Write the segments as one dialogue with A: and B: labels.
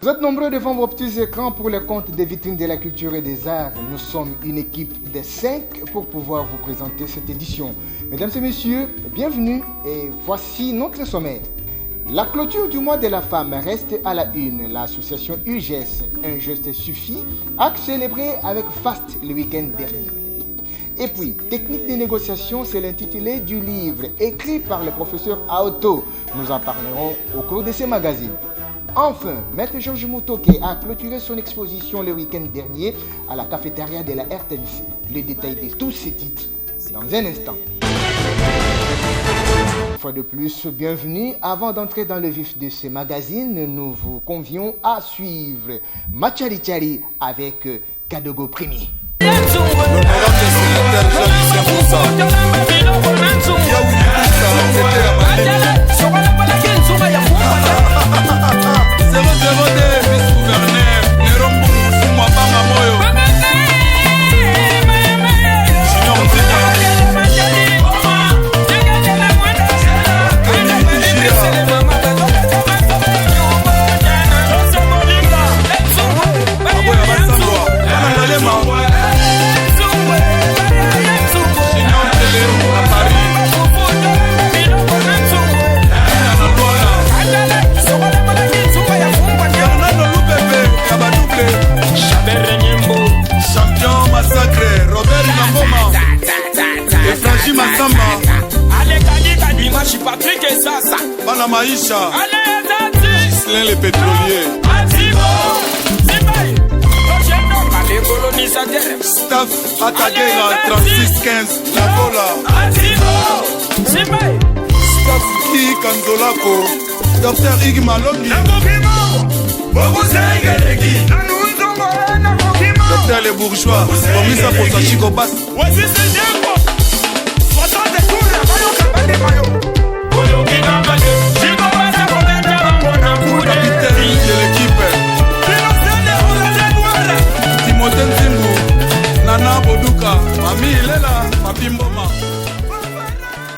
A: Vous êtes nombreux devant vos petits écrans pour les comptes des vitrines de la culture et des arts. Nous sommes une équipe de 5 pour pouvoir vous présenter cette édition. Mesdames et messieurs, bienvenue et voici notre sommaire. La clôture du mois de la femme reste à la une. L'association UGS, Un geste suffit, a célébré avec faste le week-end dernier. Et puis, technique de négociation, c'est l'intitulé du livre écrit par le professeur Aoto. Nous en parlerons au cours de ces magazines. Enfin, Maître Georges Mutoke a clôturé son exposition le week-end dernier à la cafétéria de la RTNC. Le détail de tous ces titres dans un instant. Une fois de plus, bienvenue. Avant d'entrer dans le vif de ce magazine, nous vous convions à suivre Machari Chari avec Kadogo Premier.
B: Bana Maïcha, Gislain les pétroliers, Staff Atagera 3615 Nagola, Staff Ki Kanzolako, Dr Ig Malongi, Dr Les Bourgeois, Komisa Posachiko Bas.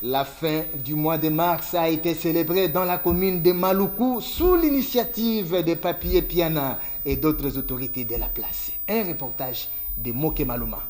A: La fin du mois de mars a été célébrée dans la commune de Maluku sous l'initiative de Papier Piana et d'autres autorités de la place. Un reportage de Moke Maluma.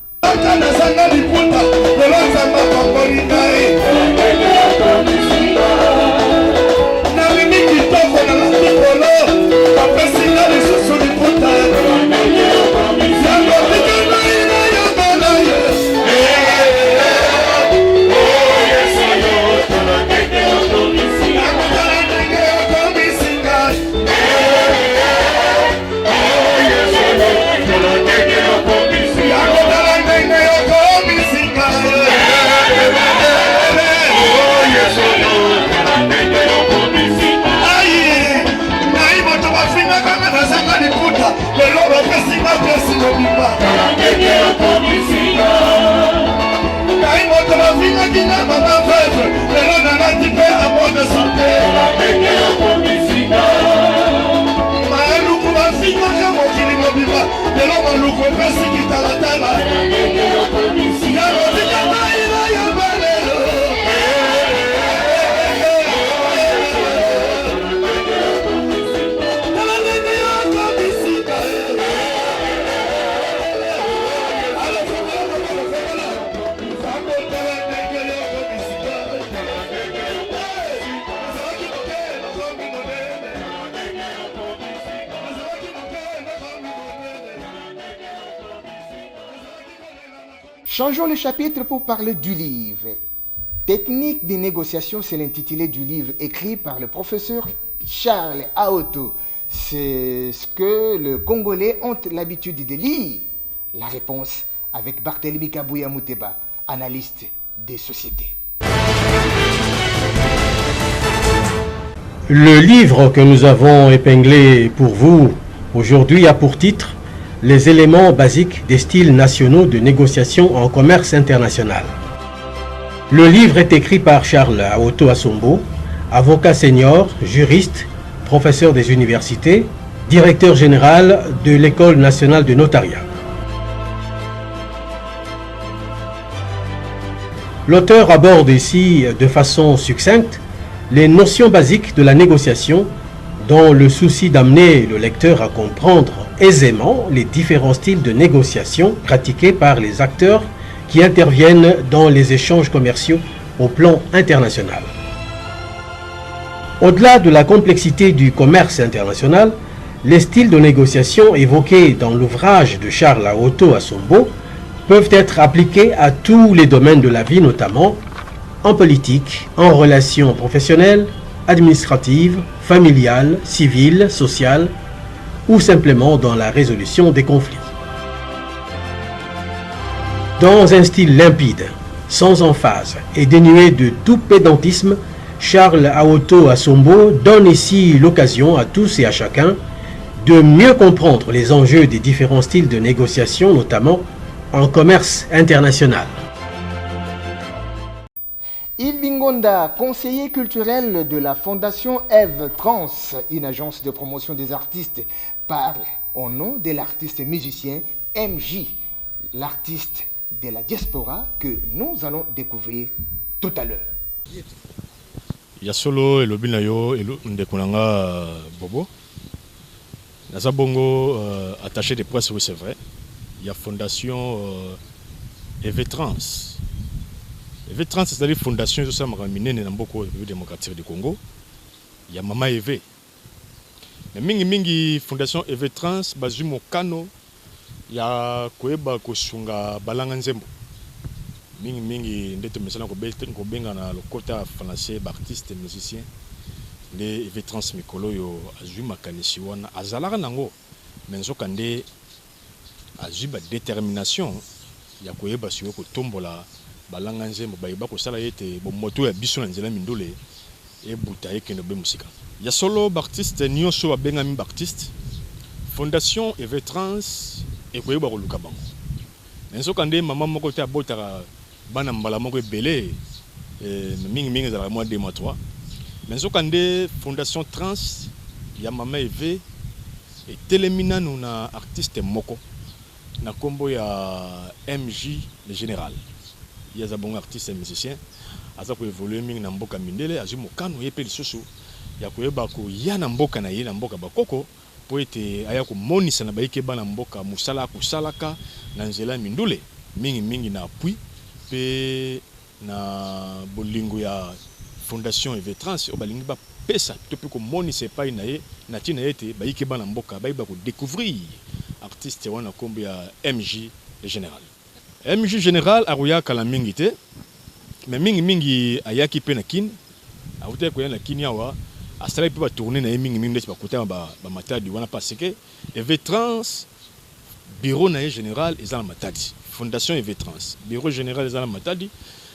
A: Changeons le chapitre pour parler du livre. Technique de négociation, c'est l'intitulé du livre écrit par le professeur Charles Aoto. C'est ce que les Congolais ont l'habitude de lire. La réponse avec Barthélemy Kabouya Mouteba, analyste des sociétés.
C: Le livre que nous avons épinglé pour vous aujourd'hui a pour titre « Les éléments basiques des styles nationaux de négociation en commerce international ». Le livre est écrit par Charles Aoto Asombo, avocat senior, juriste, professeur des universités, directeur général de l'École nationale de notariat. L'auteur aborde ici de façon succincte les notions basiques de la négociation dans le souci d'amener le lecteur à comprendre aisément les différents styles de négociation pratiqués par les acteurs qui interviennent dans les échanges commerciaux au plan international. Au-delà de la complexité du commerce international, les styles de négociation évoqués dans l'ouvrage de Charles Aoto Asombo peuvent être appliqués à tous les domaines de la vie, notamment en politique, en relations professionnelles, administratives, familiales, civiles, sociales ou simplement dans la résolution des conflits. Dans un style limpide, sans emphase et dénué de tout pédantisme, Charles Aoto Asombo donne ici l'occasion à tous et à chacun de mieux comprendre les enjeux des différents styles de négociation, notamment en commerce international.
A: Yves Bingonda, conseiller culturel de la Fondation Eve Trans, une agence de promotion des artistes, parle au nom de l'artiste musicien MJ, l'artiste de la diaspora que nous allons découvrir tout à l'heure.
D: Yasolo elobinayo ndekunanga bobo. Nazabongo attaché de presse, oui c'est vrai. Il y a fondation EV Trans. EV Trans, c'est-à-dire fondation de Samaraminé Namboko République démocratique du Congo. Il y a Mama EV. Mais mingi fondation EV Trans, bazumo kano, il y a Koeba Kosunga Balanganzembo. Mingi ndete mesala ko benga na lokota français artiste musicien. Les EV Trans mikolo yo azuma kanisi wana azalaka nango. Menzo kande azuba détermination ya koyeba siyo ko tombola balanga nzembo bayeba ko sala yete bo moto ya biso na nzela mindole e buta yeke no be musika ya solo artiste nyonso ba benga mi artiste fondation EV Trans e koyeba ko luka bango nenso kande mama moko te abotaka bana mbala moko ebele mingi za mois 2 mois 3 nenso kande fondation Trans ya mama EV et telemina na artiste moko na kombo ya MJ le général. Il y a un artiste et musicien. Aza ko évoluer mingi na mboka mindele azu mokano yepe lisusu ya koyeba ko ya na mboka na ye na mboka bakoko po ete aya ko monisa na baike bana mboka musala kusalaka na nzela mindule mingi na appui pe na bolingo ya fondation EV Trans o balingi ba pesa to pe ko monisa pa na ye na tina ete baike bana mboka ba ko découvrir artiste wana kombo ya MJ le général. MJ général aruya kala mingi te mais mingi ayaki pe na kin awute ko na kin yawa asala pe ba tourner na mingi ndeti ba kota ba matadi wana parce que EV Trans bureau na général ezala matadi fondation EV Trans bureau général ezala matadi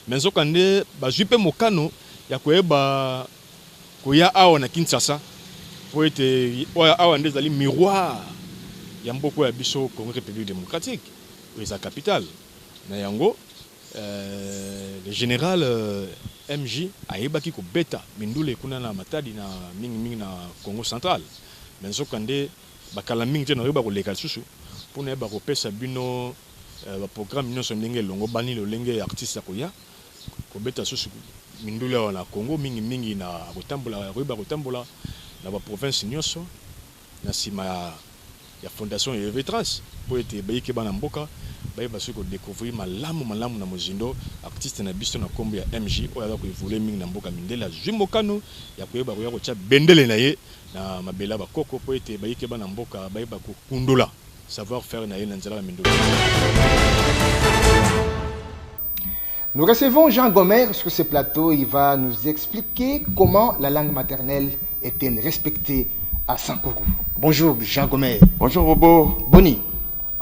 D: mais zokande ba jupe mokano ya koyeba koya awa na Kinshasa po ete oya awa ndezali miroir ya mboko ya biso Congo République démocratique eza capitale na yango le général MJ ayebaki ko beta mindule kuna na matadi na mingi na Congo central mais sokande bakala mingi te na yeba ko leka susu pona yeba ko pesa bino ba programme nyonso ndenge longo bani lo lenge artiste akoya ko beta susu mindule na Congo mingi na kotambola yeba kotambola na ba province nyonso na sima ya fondation EV Trans po ete bayike bana mboka bayeba siko découvrir malamu na mozindo artiste na biso na kombo ya MJ oya ko évoluer mingi na mboka mindela jumokano ya koyeba ko ya ko tia bendele na ye na mabela bakoko po ete bayike bana mboka bayeba ko kundola savoir faire na ye na nzela mindela.
A: Nous recevons Jean Gomer sur ce plateau. Il va nous expliquer comment la langue maternelle est-elle respectée à Sankourou. Bonjour Jean Gomer.
E: Bonjour Bobo.
A: Boni.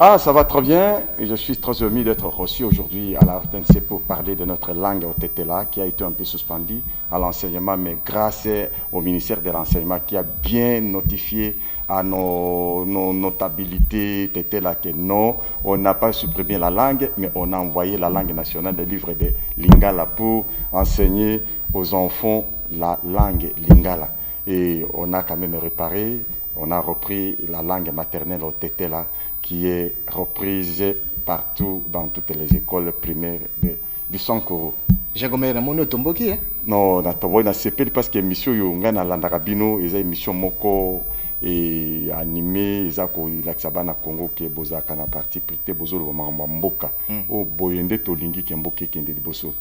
E: Ah, ça va très bien. Je suis très heureux d'être reçu aujourd'hui à la RTNC pour parler de notre langue Otetela qui a été un peu suspendue à l'enseignement, mais grâce au ministère de l'Enseignement qui a bien notifié à nos notabilités Tetela que non, on n'a pas supprimé la langue, mais on a envoyé la langue nationale des livres de Lingala pour enseigner aux enfants la langue Lingala. Et on a quand même réparé, on a repris la langue maternelle au Tetela qui est reprise partout dans toutes les écoles primaires du Sankoro.
A: Jagomé Ramono Tomboki, hein?
E: Non, na sepeli parce que émission yo ngana landaka bino eza émission moko et animé eza ko ilakisa bana Congo ke bozaka na parti prité bozolo makambo mboka o boyende tolingi ke mboka kende liboso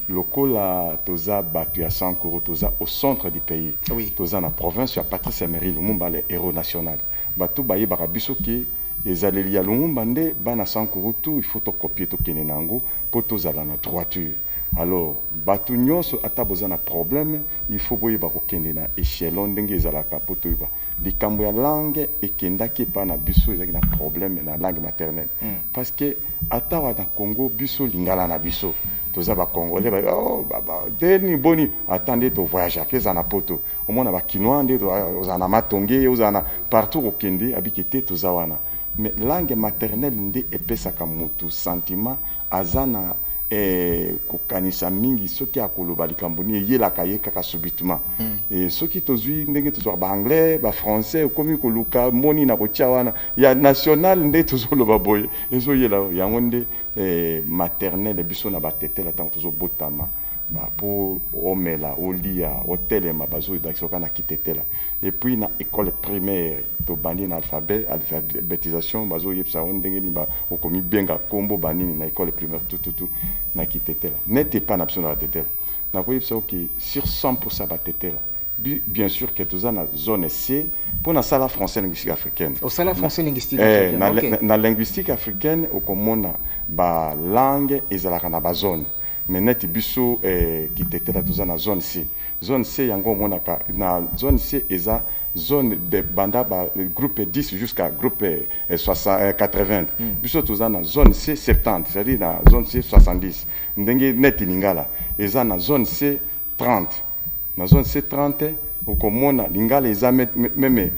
E: lokola toza batu ya Sankoro toza au centre du pays toza na province ya Patrice Emery Lumumba le héros national batu baye baka biso ke ezaleli ya Lumumba nde bana Sankoro tout il faut to copier to kene nango po tozala na droiture. Alors, batu nyonso ata boza na problème, il faut boye ba kokende na échelon ndenge ezalaka po toyeba. Likambo ya langue ekendaki pa na biso ezaki na problème na langue maternelle. Parce que ata wa na Congo biso lingala na biso. Toza ba Congolais ba oh baba deni boni attendez to voyager keza na poto. Au moins na ba Kinois nde ozana matonge ozana partout okende abikete toza wana. Mais langue maternelle nde epesaka mutu sentiment azana kokanisa mingi soki akoloba likambo ni eyelaka ye kaka subitement soki tozwi ndenge tozwa ba anglais ba français komi koluka moni na kotia wana ya national nde tozoloba boye ezoyela yango nde maternelle biso na batetela tango tozobotama pour omela olia otelema bazo d'action na kitetela et puis na école primaire to bandi na alphabétisation bazo yepsa ndenge ni ba okomi benga kombo banini na école primaire tout na kitetela n'était pas na option na tetela na ko yepsa ki sur 100% ba tetela bien sûr que toza na zone C pour na sala français linguistique africaine
A: au sala français linguistique africaine
E: na linguistique africaine okomona ba langue ezalaka na ba zone mais net biso qui était là na zone C. Zone C yango monaka na zone C eza zone de banda ba groupe 10 jusqu'à groupe 80. Biso toza na zone C 70, c'est-à-dire na zone C 70. Ndenge net lingala eza na zone C 30. Na zone C 30 okomona lingala eza même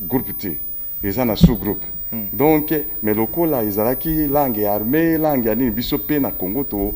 E: groupe T. Eza na sous-groupe. Donc mais lokola ezalaki langue armée langue ani biso pe na Congo to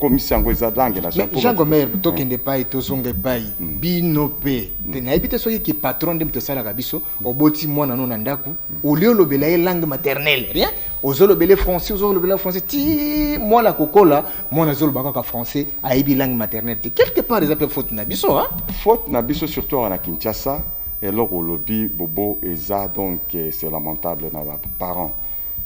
E: commission ngo eza langue nationale
A: Jean Gomer tokende pai tozonge pai bino pe tena ebite soki ki patron de mtosala biso oboti mwana no na ndaku olio lobela ye langue maternelle rien ozolobele français ozolobela français ti mwana kokola mwana zolobaka ka français aibi langue maternelle quelque part les appels faute na biso hein
E: faute na biso surtout na Kinshasa. Et là, au lobby, Bobo et ça, donc c'est lamentable dans les parents.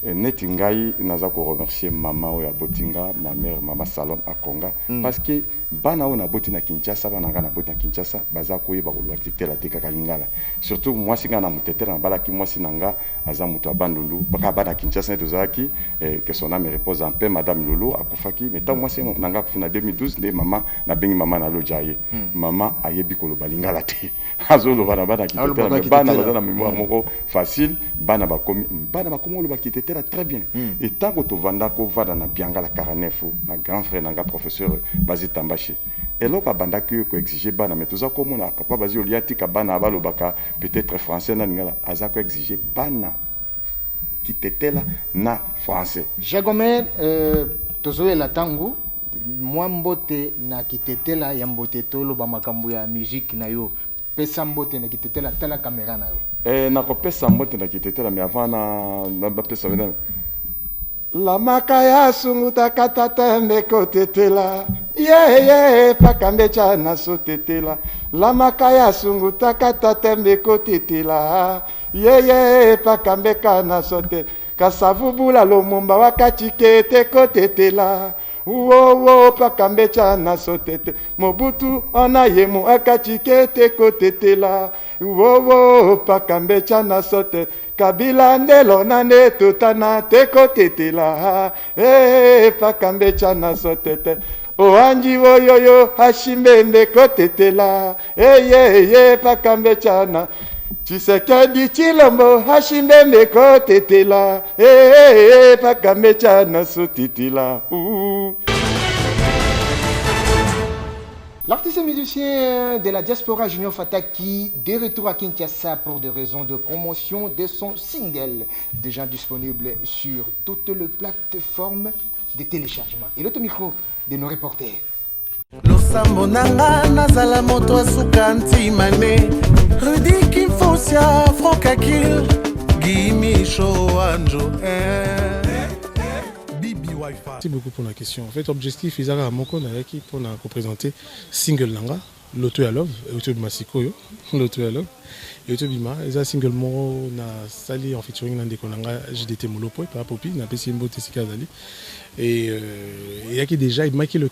E: Et Netingaï, nous avons remercié maman ou Botinga, ma mère, maman Salom à Konga, parce que bana on a botti na Kinshasa, bana na botti na Kinshasa, baza koye ba kolwa kite la teka kalingala. Surtout moi si ngana mutetela na balaki moi si nanga aza mutu abandulu, baka bana Kinshasa tozaki que son âme repose en paix madame Lolo akufaki, mais tant moi si nanga kufuna 2012 les maman na bengi maman na lojaye. Maman ayebi koloba lingala te. Azolo bana kitete mais bana baza na mémoire moko facile, bana bakomi lo bakitete très bien. Et tant que to vanda ko vada na bianga la 49 na grand frère nanga professeur Bazitamba. Et là, banda que exiger bana, mais tout ça comme on a papa basi oliati kabana balobaka peut-être français na ngala azako exiger bana qui était là na français.
A: Jagomer tozoe la tango moi mbote na kitete la ya mbote tolo ba makambo ya musique na yo pesa mbote na kitete la tala caméra na yo
E: na ko pesa mbote na kitete la mais avant na pesa vena la makaya sunguta katata mbeko tetela ye pakambecha na so tetela la makaya sunguta katata mbeko tetela ye pakambeka na so te kasavubula lomumba wakati kete ko tetela wo pakambecha na so tete mobutu ona yemu akati kete ko tetela wo pakambecha na so te kabila ndelo nane tutana teko tetela pakambecha na so tete o anji woyoyo hashimbe ndeko tetela pakambecha na Tshisekedi Chilombo hashimbe ndeko tetela pakambecha na so tetela
A: L'artiste et musicien de la diaspora Junior Fataki, de retour à Kinshasa pour des raisons de promotion de son single, déjà disponible sur toutes les plateformes de téléchargement. Et l'autre micro de nos reporters.
B: losambo nanga nazala moto asuka ntimane Rudy Kimfosia Frankakil Gimi Shoanjo Bibi Wi-Fi.
F: Merci beaucoup pour la question. En fait, objectif Isara Amoko Nayaki pour présenter single Nanga, Loto ya Love, Loto Masiko yo, Loto ya Love, Loto Bima, et single moro na sali en featuring na ndeko nanga JDT Molopo par Popi na pesi mbo Tessika Zali. Et il y a qui déjà il marqué le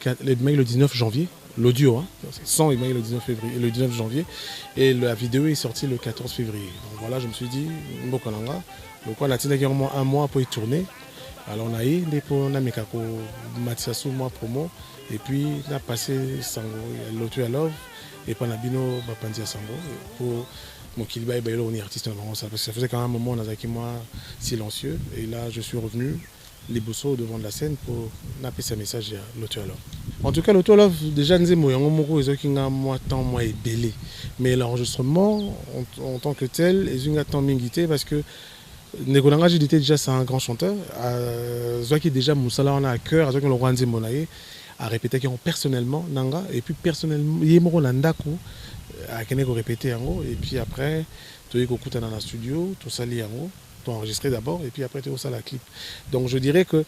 F: 19 janvier, l'audio hein, sans il marqué le 19 février, le 19 janvier et la vidéo est sortie le 14 février. Donc voilà, je me suis dit Mboko Nanga, donc on a tenu un mois pour y tourner. Alors on a eu des pour na mekako Matiasu moi promo et puis on a passé Sango Loto ya Love et puis on a bino Bapandia Sango pour mon Kiliba et Bailo on est artiste dans ça parce que ça faisait quand même un moment on a qui moi silencieux et là je suis revenu les bossos devant la scène pour napper ce message à Loto ya Love. En tout cas Loto ya Love déjà nous mo yango moko ezokinga moi temps moi et belé mais l'enregistrement en tant que tel est une temps mingité parce que Ndeko Nanga JDT déjà c'est un grand chanteur. Zoaki déjà Moussala on a à cœur, Zoaki le roi Nzembonaye a répété qu'il personnellement Nanga et puis personnellement Yemoro Nandaku a Keneko répété en gros et puis après tu es écouté dans la studio, tout ça lié en gros, tu as enregistré d'abord et puis après tu as ça la clip. Donc je dirais que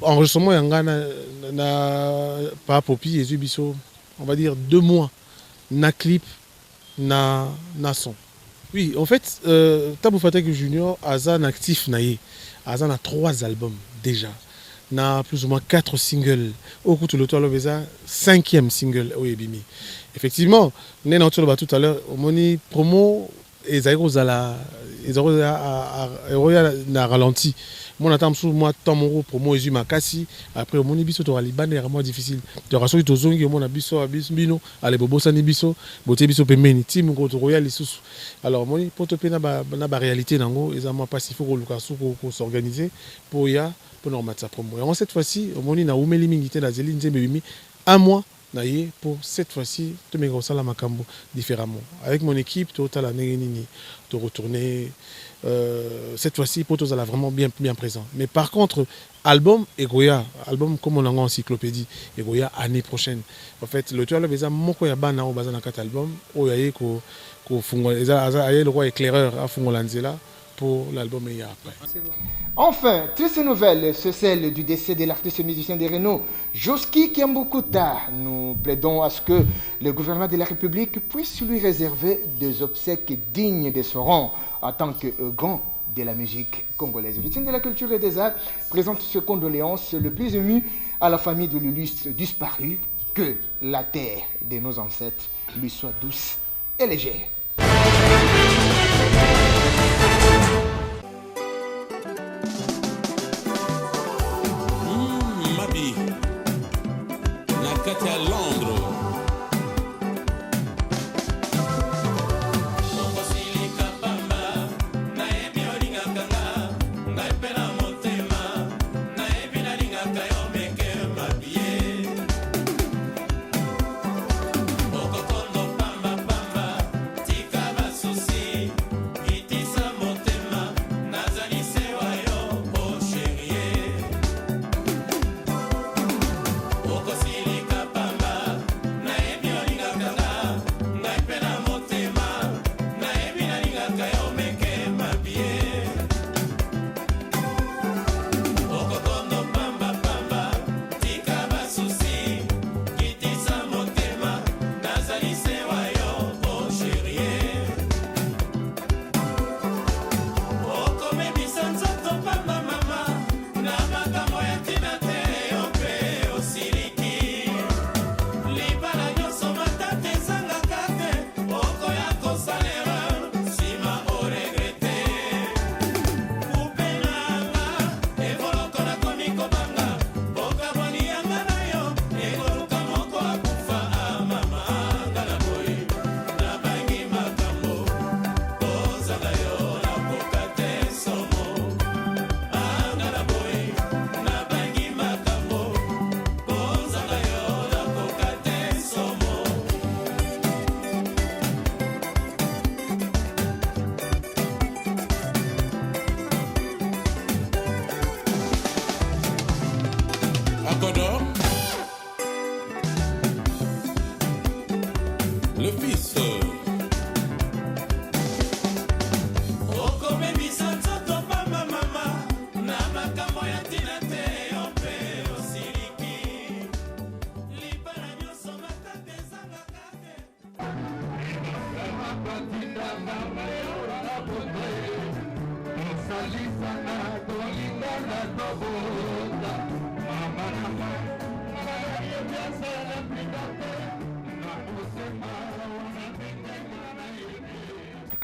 F: enregistrement Yanga na pas Popi et Zubiso, on va dire 2 mois na clip na son. Oui, en fait, Tabou Fatek Junior a un actif naïe. A 3 albums déjà. Na plus ou moins 4 singles. Au coup de l'auto Loveza, 5e single au Ebimi. Effectivement, nous avons tout à l'heure, au moni promo, et Zaïros a ralenti. Mon attend sous moi tant mon promo et Makasi. Après, au moni biso to Liban est vraiment difficile. Tu auras sorti Tozongi, au mon abisso, abisbino, allez, Bobo Sanibiso, Boté biso Pemeni, Tim, Goto Royal, sous. Alors, moni, pour te payer na réalité, nango, ils ont pas si faut qu'on s'organiser pour y a pour nous remettre sa promo. Et cette fois-ci, au moni, na oumeli mingité la Zéline, Zébémi, 1 mois. Pour cette fois-ci, tu me la Makambo différemment. Avec mon équipe, tu as la Nérénini, tu retourner cette fois-ci pour tout ça vraiment bien présent. Mais par contre, album Egoya, album comme on a en encyclopédie, Egoya année prochaine. En fait, le tueur avait moko ya bana au bazana 4 albums, o yaye ko fungo le roi éclaireur à Fungolanzela pour l'album et après.
A: Enfin, triste nouvelle, c'est celle du décès de l'artiste musicien de Renault, Joski Kiambukuta. Nous plaidons à ce que le gouvernement de la République puisse lui réserver des obsèques dignes de son rang en tant que grand de la musique congolaise. Victime de la culture et des arts présente ses condoléances le plus ému à la famille de l'illustre disparu. Que la terre de nos ancêtres lui soit douce et légère.
G: Nakati à Londres.
H: Tika basosi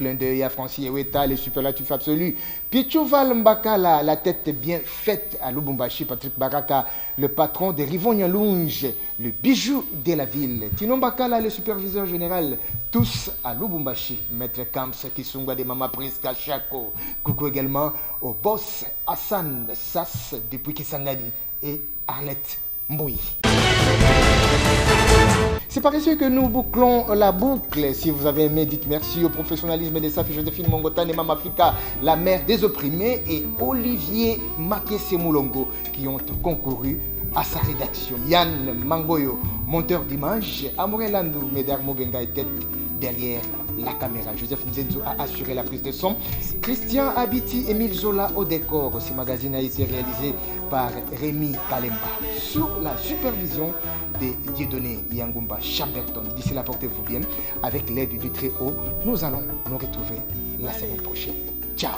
A: Clin d'œil à Francis Eweta, les superlatifs absolus. Pichouval Mbakala, la tête bien faite à Lubumbashi. Patrick Baraka, le patron de Rivon Nyalunge, le bijou de la ville. Tino Mbakala, le superviseur général, tous à Lubumbashi. Maître Kams Kisungwa de Mama Priska Chako. Coucou également au boss Hassan Sass depuis Kisangani et Arlette Mbouy. C'est par ici que nous bouclons la boucle. Si vous avez aimé, dites merci au professionnalisme de Safi Joséphine Mongota et Mama Africa, la mère des opprimés, et Olivier Makese Moulongo qui ont concouru à sa rédaction. Yann Mangoyo, monteur d'image, Amoré Landou, Médard Mobenga était derrière la caméra. Joseph Nzenzo a assuré la prise de son. Christian Abiti, Émile Zola au décor. Ce magazine a été réalisé par Rémi Kalemba sous la supervision de Dieudonné Yangumba Chamberton. D'ici là, portez-vous bien. Avec l'aide du Très-Haut, nous allons nous retrouver la semaine prochaine. Ciao.